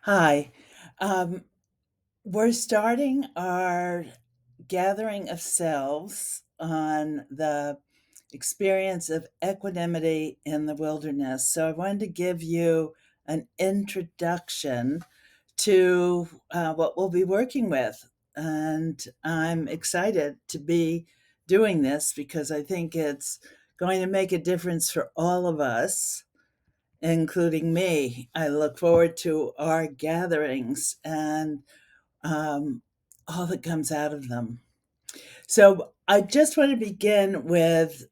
Hi. Um, we're starting our gathering of selves on the experience of equanimity in the wilderness. So I wanted to give you an introduction to what we'll be working with. And I'm excited to be doing this because I think it's going to make a difference for all of us, including me. I look forward to our gatherings and um, all that comes out of them. So, I just want to begin with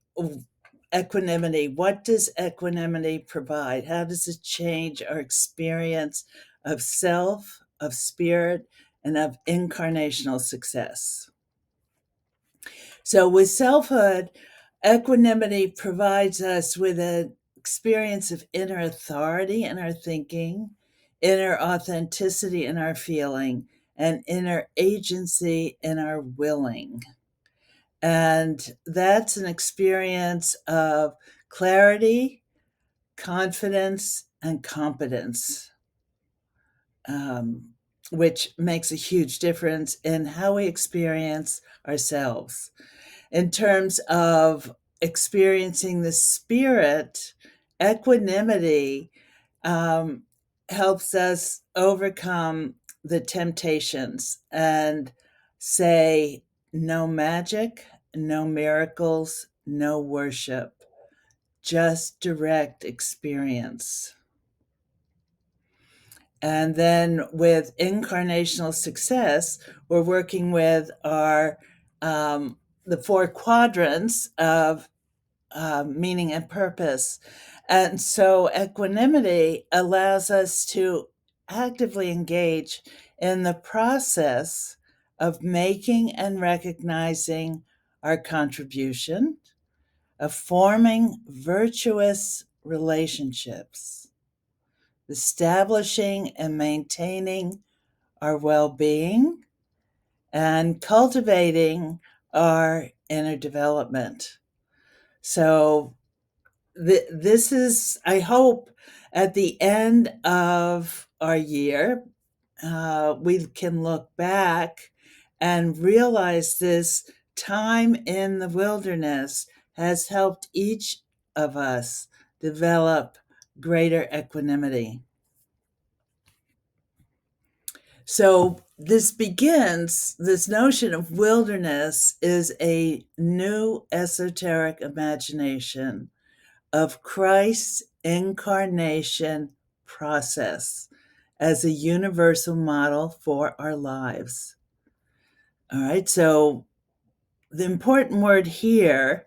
equanimity. What does equanimity provide? How does it change our experience of self, of spirit, and of incarnational success? So, with selfhood, equanimity provides us with an experience of inner authority in our thinking, inner authenticity in our feeling, and inner agency in our willing. And that's an experience of clarity, confidence, and competence, um, which makes a huge difference in how we experience ourselves. In terms of experiencing the spirit, equanimity um, helps us overcome the temptations and say, no magic, no miracles, no worship, just direct experience. And then with incarnational success, we're working with our the four quadrants of meaning and purpose. And so equanimity allows us to actively engage in the process of making and recognizing our contribution, of forming virtuous relationships, establishing and maintaining our well being, and cultivating our inner development. So, this is, I hope, at the end of our year, we can look back and realize this time in the wilderness has helped each of us develop greater equanimity. So, this notion of wilderness is a new esoteric imagination of Christ's incarnation process as a universal model for our lives. All right, so the important word here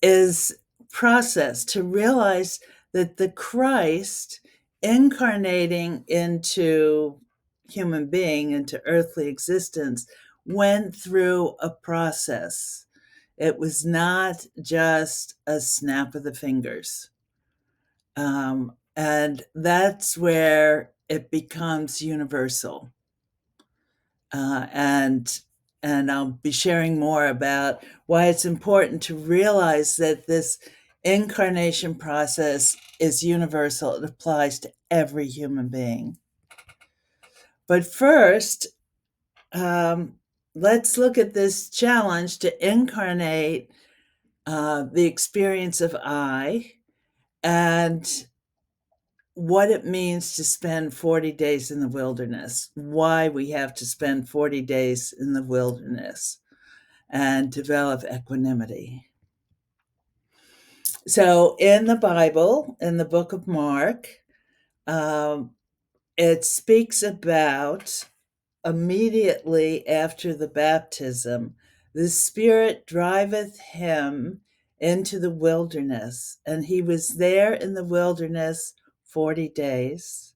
is process, to realize that the Christ incarnating into human being, into earthly existence, went through a process. It was not just a snap of the fingers. And that's where it becomes universal. Uh, and and I'll be sharing more about why it's important to realize that this incarnation process is universal. It applies to every human being. But first, um, let's look at this challenge to incarnate the experience of I and what it means to spend 40 days in the wilderness, why we have to spend 40 days in the wilderness and develop equanimity. So, in the Bible, in the book of Mark, um, it speaks about immediately after the baptism, the Spirit driveth him into the wilderness, and he was there in the wilderness 40 days,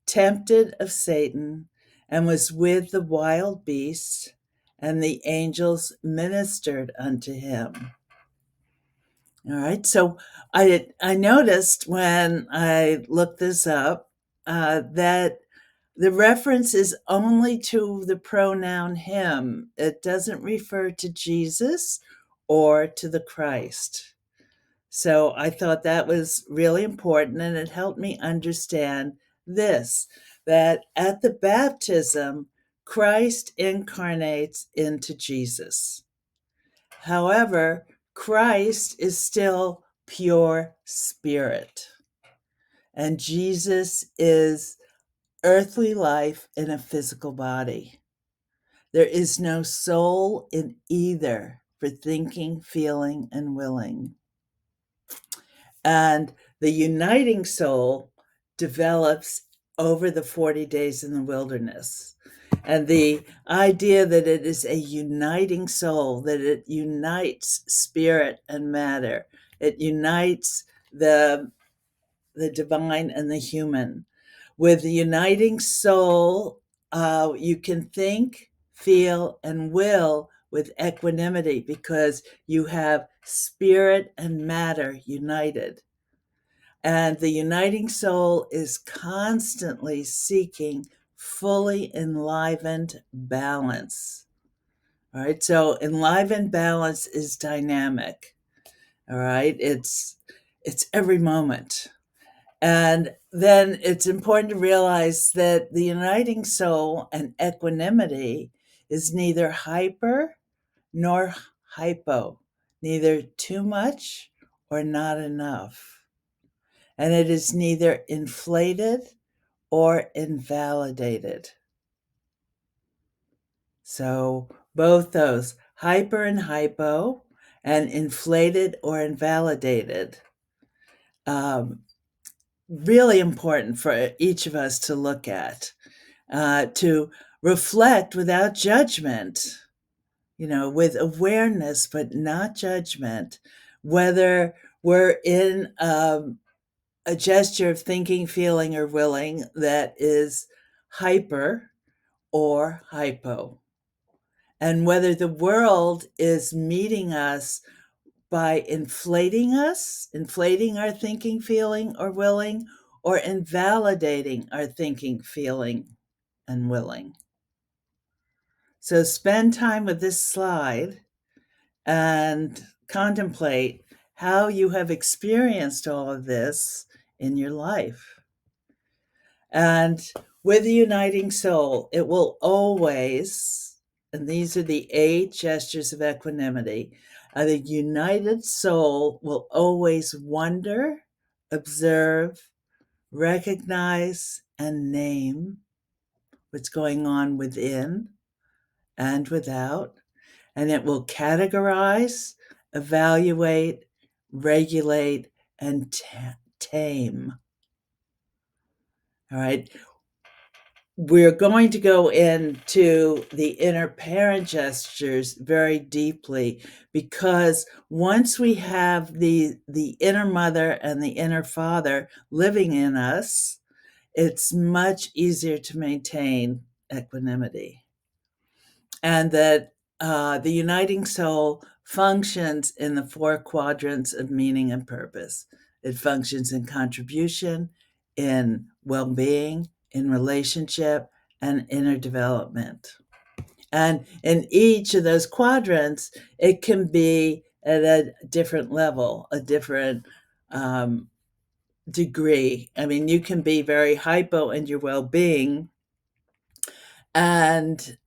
tempted of Satan, and was with the wild beasts, and the angels ministered unto him. All right, so I noticed when I looked this up that the reference is only to the pronoun him. It doesn't refer to Jesus or to the Christ. So I thought that was really important, and it helped me understand this. that at the baptism, Christ incarnates into Jesus. However, Christ is still pure spirit, and Jesus is earthly life in a physical body. There is no soul in either for thinking, feeling, and willing. And the uniting soul develops over the 40 days in the wilderness. And the idea that it is a uniting soul, that it unites spirit and matter, it unites the divine and the human. With the uniting soul, you can think, feel, and will with equanimity because you have spirit and matter united. And the uniting soul is constantly seeking fully enlivened balance. All right. So enlivened balance is dynamic. All right. It's every moment. And then it's important to realize that the uniting soul and equanimity is neither hyper nor hypo, neither too much or not enough. And it is neither inflated or invalidated. So both those, hyper and hypo, and inflated or invalidated, really important for each of us to look at, to reflect without judgment, with awareness but not judgment, whether we're in a gesture of thinking, feeling, or willing that is hyper or hypo, and whether the world is meeting us by inflating our thinking, feeling, or willing, or invalidating our thinking, feeling, and willing. So spend time with this slide and contemplate how you have experienced all of this in your life. And with the uniting soul, it will always, and these are the 8 gestures of equanimity, the united soul will always wonder, observe, recognize, and name what's going on within and without. And it will categorize, evaluate, regulate, and tame. All right. We're going to go into the inner parent gestures very deeply, because once we have the inner mother and the inner father living in us, it's much easier to maintain equanimity. And that the uniting soul functions in the 4 quadrants of meaning and purpose. It functions in contribution, in well-being, in relationship, and inner development. And in each of those quadrants, it can be at a different level, a different degree. I mean, you can be very hypo in your well-being and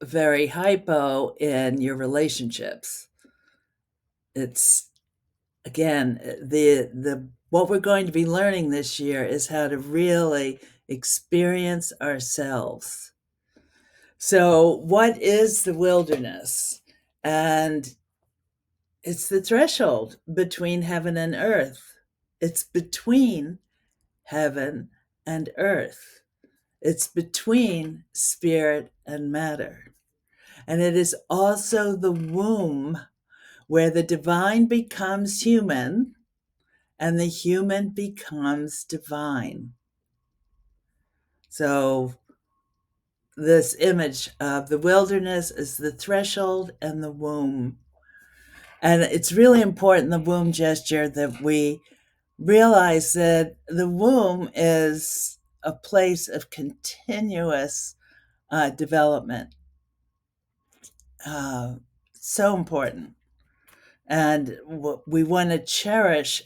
very hypo in your relationships. It's, again, the what we're going to be learning this year is how to really experience ourselves. So what is the wilderness? And it's the threshold between heaven and earth. It's between heaven and earth. It's between spirit and matter. And it is also the womb where the divine becomes human and the human becomes divine. So this image of the wilderness is the threshold and the womb. And it's really important, the womb gesture, that we realize that the womb is a place of continuous development. So important. And we want to cherish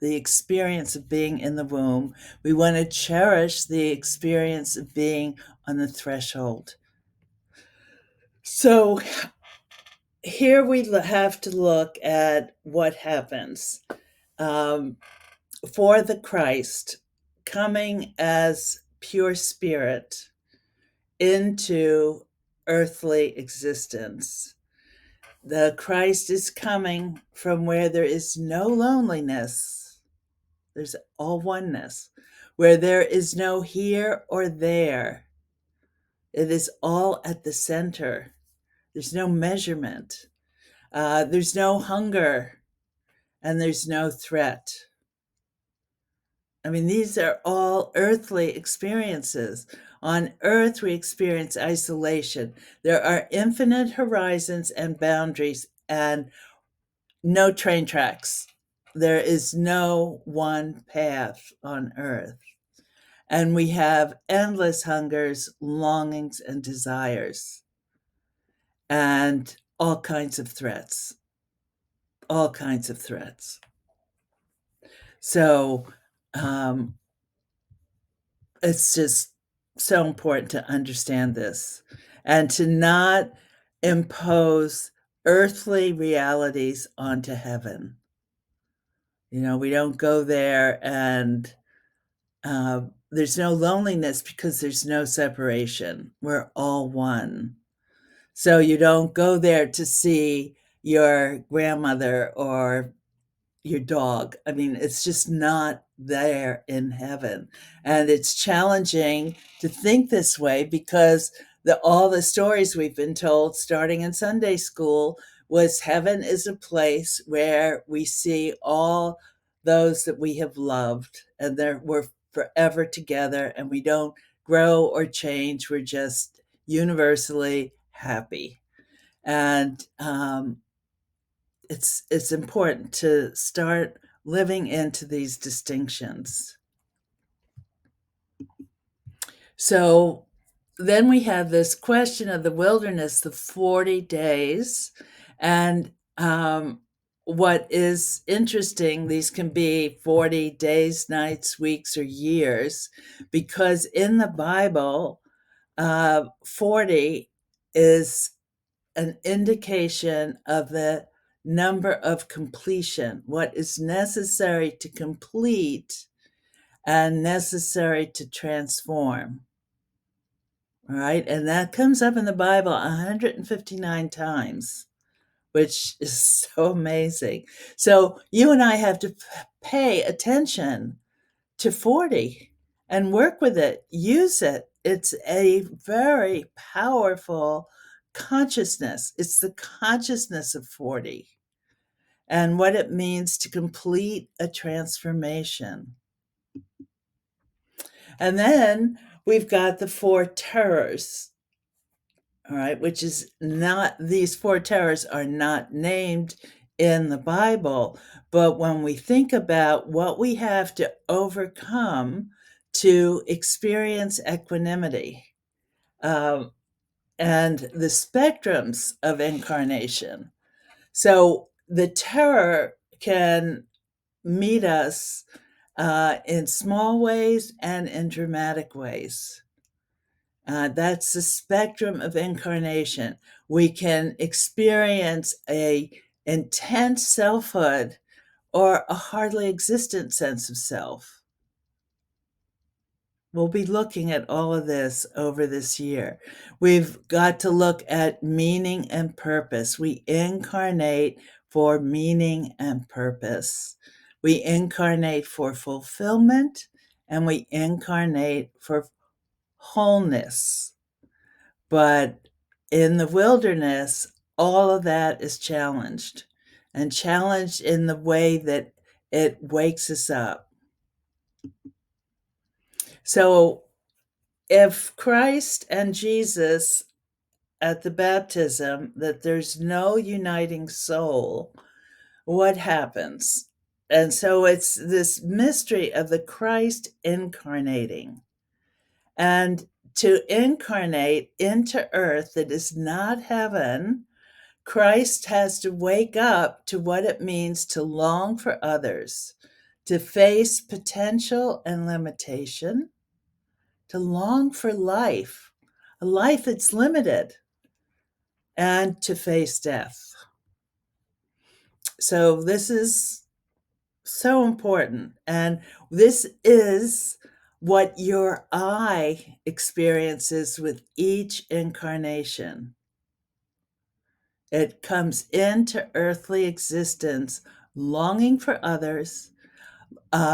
the experience of being in the womb. We want to cherish the experience of being on the threshold. So here we have to look at what happens for the Christ coming as pure spirit into earthly existence. The Christ is coming from where there is no loneliness. There's all oneness. Where there is no here or there. It is all at the center. There's no measurement. There's no hunger. And there's no threat. I mean, these are all earthly experiences. On earth, we experience isolation. There are infinite horizons and boundaries and no train tracks. There is no one path on earth. And we have endless hungers, longings, and desires, and all kinds of threats. All kinds of threats. So it's just so important to understand this and to not impose earthly realities onto heaven. You know, we don't go there and there's no loneliness because there's no separation. We're all one. So you don't go there to see your grandmother or your dog. I mean, it's just not there in heaven. And it's challenging to think this way because all the stories we've been told starting in Sunday school was heaven is a place where we see all those that we have loved and we're forever together and we don't grow or change. We're just universally happy. And it's important to start living into these distinctions. So then we have this question of the wilderness, the 40 days. And what is interesting, these can be 40 days, nights, weeks, or years, because in the Bible, 40 is an indication of the number of completion, what is necessary to complete and necessary to transform. All right, and that comes up in the Bible 159 times, which is so amazing. So you and I have to pay attention to 40 and work with it, use it. It's a very powerful consciousness. It's the consciousness of 40 and what it means to complete a transformation. And then we've got the 4 terrors, all right, which is not, these 4 terrors are not named in the Bible, but when we think about what we have to overcome to experience equanimity, and the spectrums of incarnation. So the terror can meet us in small ways and in dramatic ways. That's the spectrum of incarnation. We can experience a intense selfhood or a hardly existent sense of self. We'll be looking at all of this over this year. We've got to look at meaning and purpose. We incarnate for meaning and purpose. We incarnate for fulfillment, and we incarnate for wholeness. But in the wilderness, all of that is challenged, and challenged in the way that it wakes us up. So if Christ and Jesus at the baptism, that there's no uniting soul, what happens? And so it's this mystery of the Christ incarnating. And to incarnate into earth that is not heaven, Christ has to wake up to what it means to long for others, to face potential and limitation, to long for life, a life that's limited, and to face death. So this is so important. And this is what your I experiences with each incarnation. It comes into earthly existence longing for others,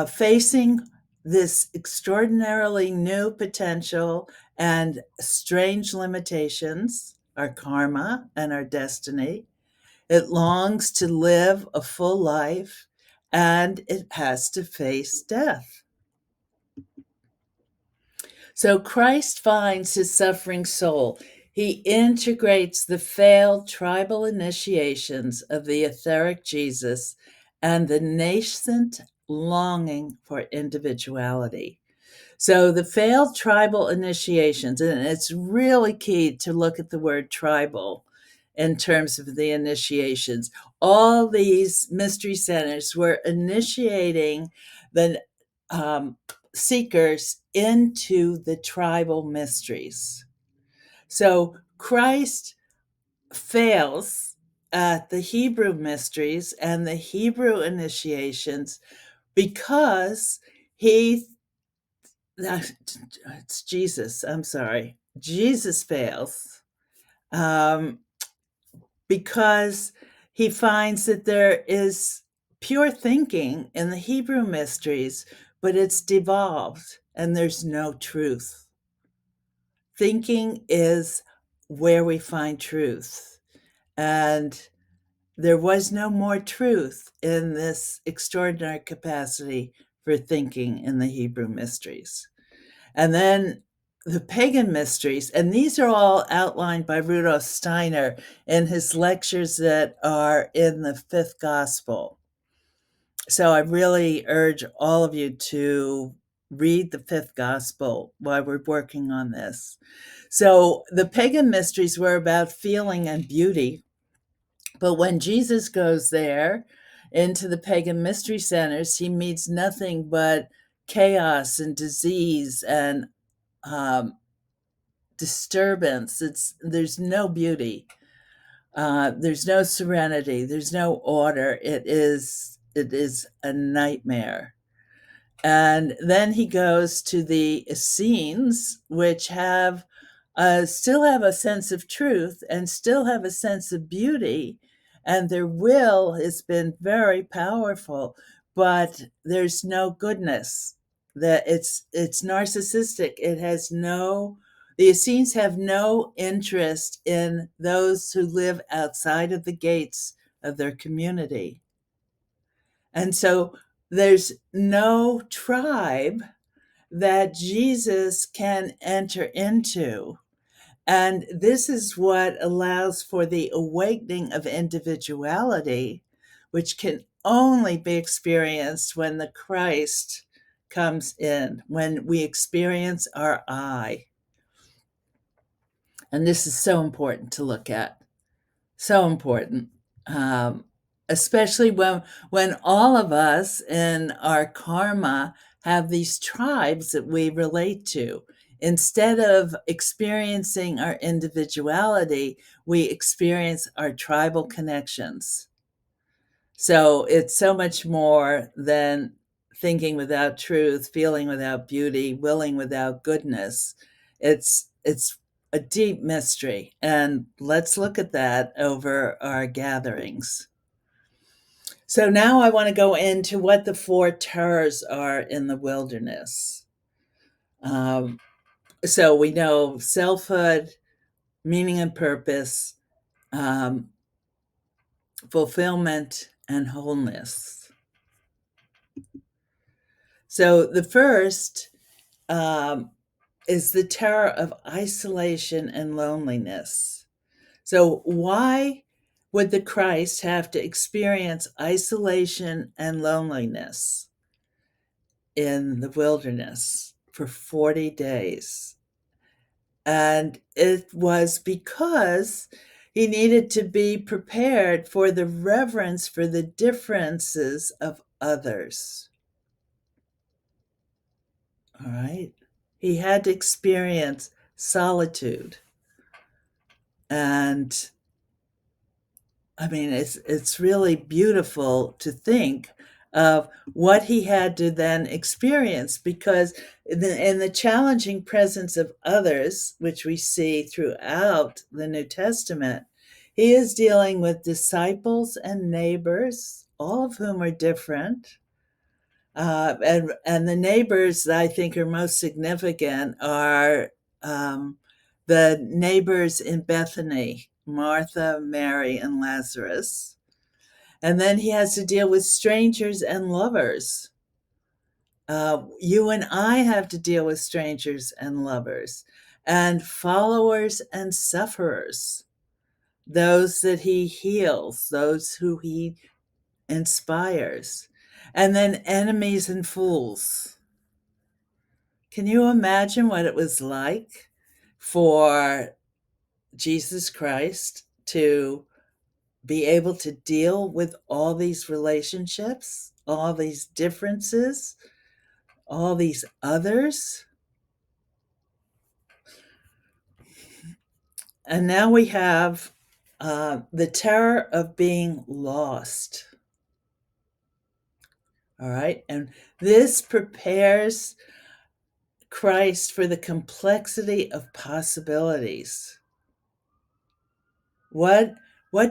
facing this extraordinarily new potential and strange limitations, our karma and our destiny. It longs to live a full life, and it has to face death. So Christ finds his suffering soul. He integrates the failed tribal initiations of the etheric Jesus and the nascent longing for individuality. So the failed tribal initiations, and it's really key to look at the word tribal in terms of the initiations. All these mystery centers were initiating the seekers into the tribal mysteries. So Christ fails at the Hebrew mysteries and the Hebrew initiations because it's Jesus, I'm sorry. Jesus fails because he finds that there is pure thinking in the Hebrew mysteries, but it's devolved and there's no truth. Thinking is where we find truth. And there was no more truth in this extraordinary capacity for thinking in the Hebrew mysteries. And then the pagan mysteries, and these are all outlined by Rudolf Steiner in his lectures that are in the Fifth Gospel. So I really urge all of you to read the Fifth Gospel while we're working on this. So the pagan mysteries were about feeling and beauty, but when Jesus goes there into the pagan mystery centers, he meets nothing but chaos and disease and disturbance. There's no beauty. There's no serenity. There's no order. It is a nightmare. And then he goes to the Essenes, which have still have a sense of truth and still have a sense of beauty, and their will has been very powerful, but there's no goodness. That it's narcissistic. It has no. The Essenes have no interest in those who live outside of the gates of their community. And so there's no tribe that Jesus can enter into. And this is what allows for the awakening of individuality, which can only be experienced when the Christ comes in, when we experience our I. And this is so important to look at. So important. Especially when all of us in our karma have these tribes that we relate to. Instead of experiencing our individuality, we experience our tribal connections. So it's so much more than thinking without truth, feeling without beauty, willing without goodness. It's a deep mystery, and let's look at that over our gatherings. So now I want to go into what the four terrors are in the wilderness. So we know selfhood, meaning and purpose, fulfillment, and wholeness. So the first is the terror of isolation and loneliness. So why would the Christ have to experience isolation and loneliness in the wilderness for 40 days? And it was because he needed to be prepared for the reverence for the differences of others. All right. He had to experience solitude. And I mean, it's really beautiful to think of what he had to then experience, because in the challenging presence of others, which we see throughout the New Testament, he is dealing with disciples and neighbors, all of whom are different. And the neighbors that I think are most significant are the neighbors in Bethany, Martha, Mary, and Lazarus. And then he has to deal with strangers and lovers. You and I have to deal with strangers and lovers, and followers and sufferers, those that he heals, those who he inspires, and then enemies and fools. Can you imagine what it was like for Jesus Christ to be able to deal with all these relationships, all these differences, all these others? And now we have the terror of being lost. All right. And this prepares Christ for the complexity of possibilities. What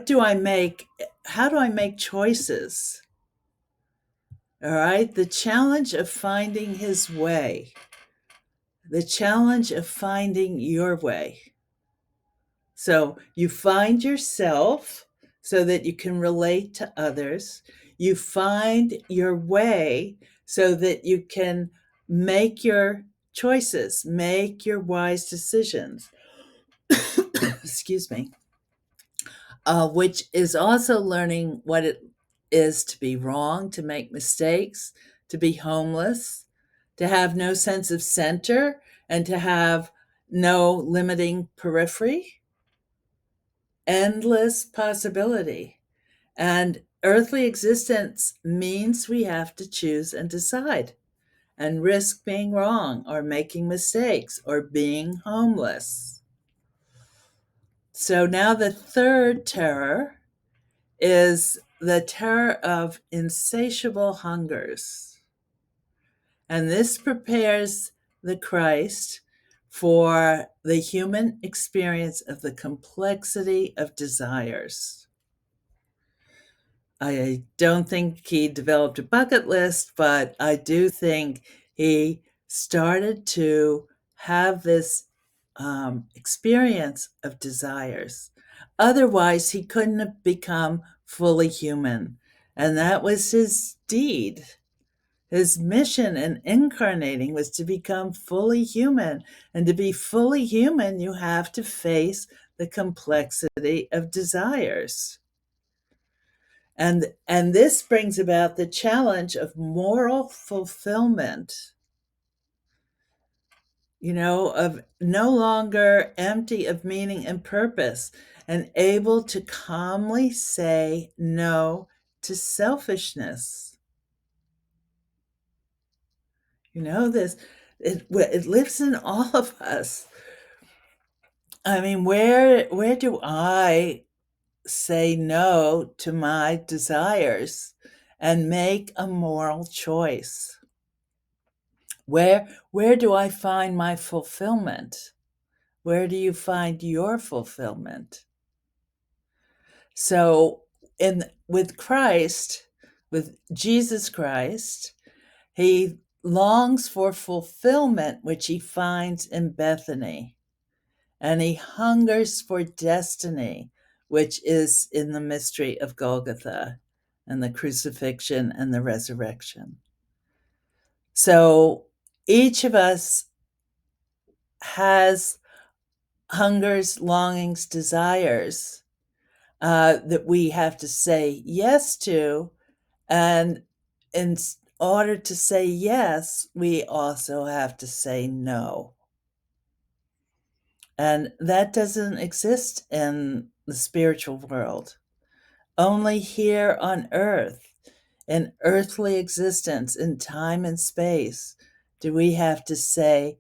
do I make? How do I make choices? All right. The challenge of finding his way, the challenge of finding your way. So you find yourself so that you can relate to others. You find your way so that you can make your choices, make your wise decisions. Excuse me. Which is also learning what it is to be wrong, to make mistakes, to be homeless, to have no sense of center, and to have no limiting periphery. Endless possibility. And earthly existence means we have to choose and decide and risk being wrong or making mistakes or being homeless. So now the third terror is the terror of insatiable hungers. And this prepares the Christ for the human experience of the complexity of desires. I don't think he developed a bucket list, but I do think he started to have this experience of desires. Otherwise, he couldn't have become fully human. And that was his deed. His mission in incarnating was to become fully human. And to be fully human, you have to face the complexity of desires. And this brings about the challenge of moral fulfillment, of no longer empty of meaning and purpose, and able to calmly say no to selfishness. This it lives in all of us. I mean, where do I say no to my desires and make a moral choice? Where do I find my fulfillment? Where do you find your fulfillment? So with Christ, with Jesus Christ, he longs for fulfillment, which he finds in Bethany. And he hungers for destiny, which is in the mystery of Golgotha and the crucifixion and the resurrection. So each of us has hungers, longings, desires that we have to say yes to. And in order to say yes, we also have to say no. And that doesn't exist in the spiritual world. Only here on earth, in earthly existence, in time and space, do we have to say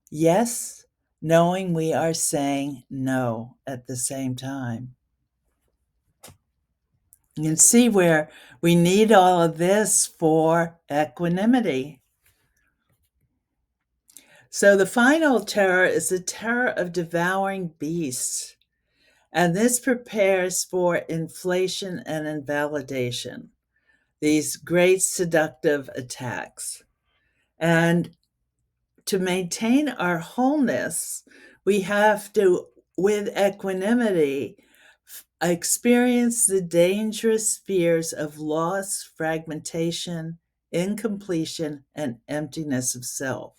yes, knowing we are saying no at the same time? You can see where we need all of this for equanimity. So the final terror is the terror of devouring beasts. And this prepares for inflation and invalidation, these great seductive attacks. And to maintain our wholeness, we have to, with equanimity, experience the dangerous fears of loss, fragmentation, incompletion, and emptiness of self.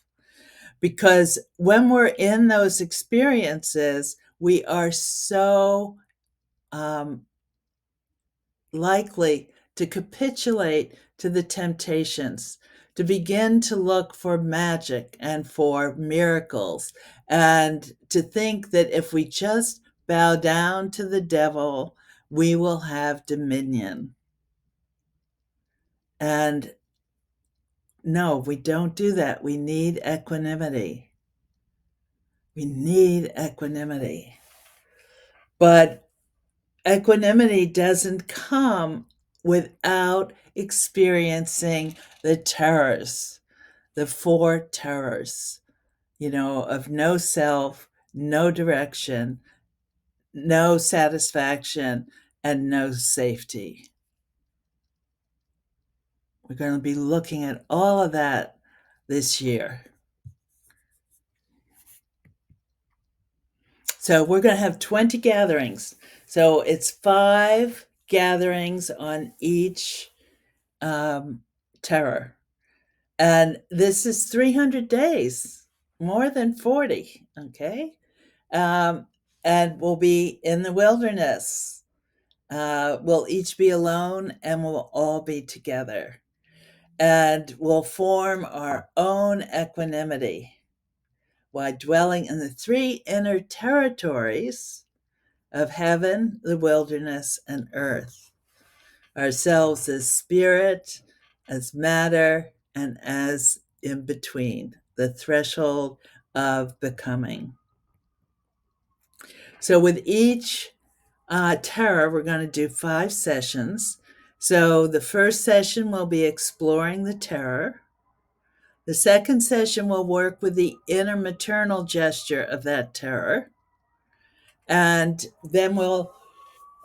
Because when we're in those experiences, we are so likely to capitulate to the temptations, to begin to look for magic and for miracles, and to think that if we just bow down to the devil, we will have dominion. And no, we don't do that. We need equanimity. We need equanimity. But equanimity doesn't come without experiencing the terrors, the four terrors, of no self, no direction, no satisfaction, and no safety. We're going to be looking at all of that this year. So we're going to have 20 gatherings. So it's 5 gatherings on each terror. And this is 300 days, more than 40, okay? And we'll be in the wilderness. We'll each be alone and we'll all be together. And we'll form our own equanimity while dwelling in the 3 inner territories of heaven, the wilderness, and earth. Ourselves as spirit, as matter, and as in between, the threshold of becoming. So with each terror, we're going to do 5 sessions. So the first session will be exploring the terror. The second session will work with the inner maternal gesture of that terror. And then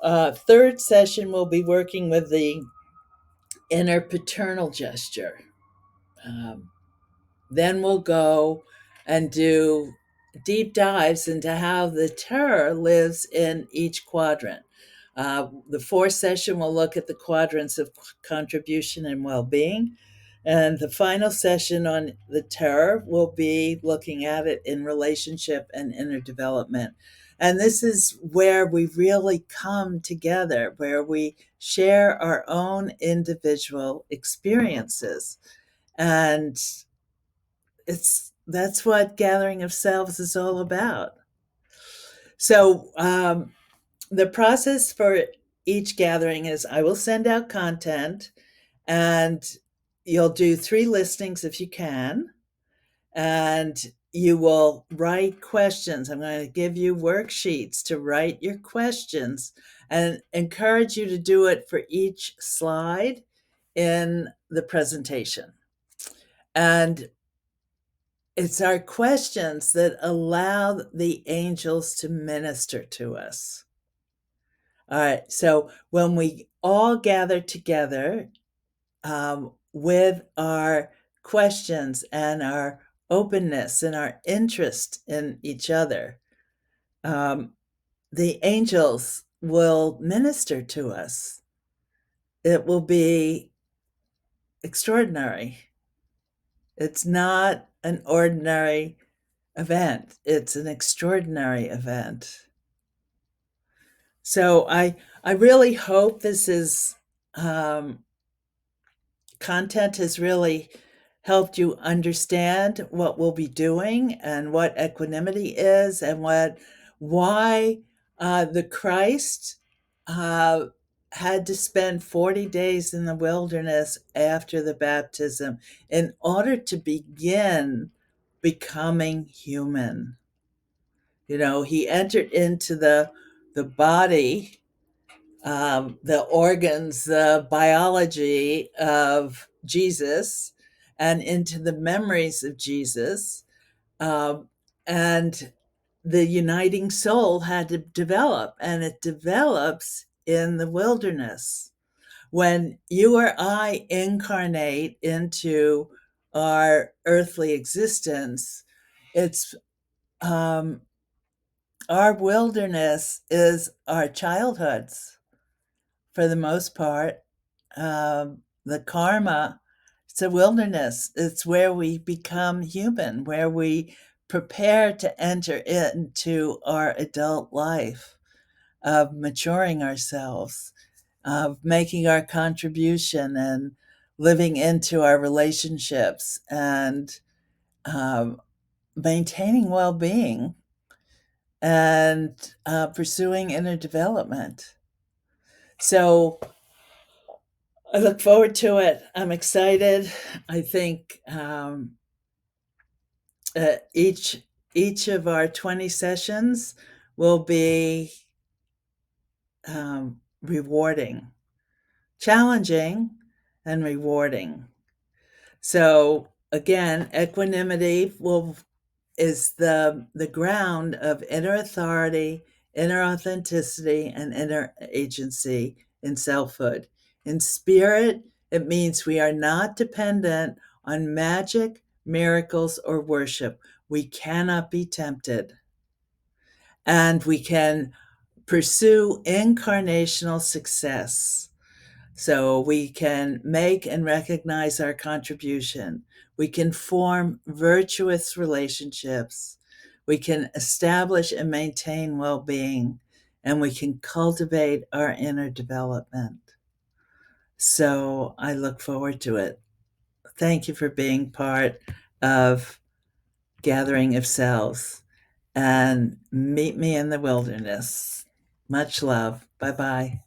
third session will be working with the inner paternal gesture. Then we'll go and do deep dives into how the terror lives in each quadrant. The fourth session will look at the quadrants of contribution and well-being. And the final session on the terror will be looking at it in relationship and inner development. And this is where we really come together, where we share our own individual experiences. And that's what Gathering of Selves is all about. So the process for each gathering is I will send out content, and you'll do 3 listings if you can, and you will write questions. I'm going to give you worksheets to write your questions and encourage you to do it for each slide in the presentation. And it's our questions that allow the angels to minister to us. All right, so when we all gather together with our questions and our openness and our interest in each other, the angels will minister to us. It will be extraordinary. It's not an ordinary event. It's an extraordinary event. So I really hope this is content has really helped you understand what we'll be doing and what equanimity is and why the Christ had to spend 40 days in the wilderness after the baptism in order to begin becoming human. He entered into the body, the organs, the biology of Jesus, and into the memories of Jesus. And the uniting soul had to develop, and it develops in the wilderness. When you or I incarnate into our earthly existence, it's our wilderness is our childhoods for the most part. The karma, it's a wilderness. It's where we become human, where we prepare to enter into our adult life, of maturing ourselves, of making our contribution and living into our relationships and um, maintaining well being and pursuing inner development. So I look forward to it. I'm excited. I think each of our 20 sessions will be rewarding, challenging, and rewarding. So again, equanimity is the ground of inner authority, inner authenticity, and inner agency in selfhood. In spirit, it means we are not dependent on magic, miracles, or worship. We cannot be tempted. And we can pursue incarnational success. So we can make and recognize our contribution. We can form virtuous relationships. We can establish and maintain well being. And we can cultivate our inner development. So I look forward to it. Thank you for being part of Gathering of Cells. And meet me in the wilderness. Much love. Bye bye.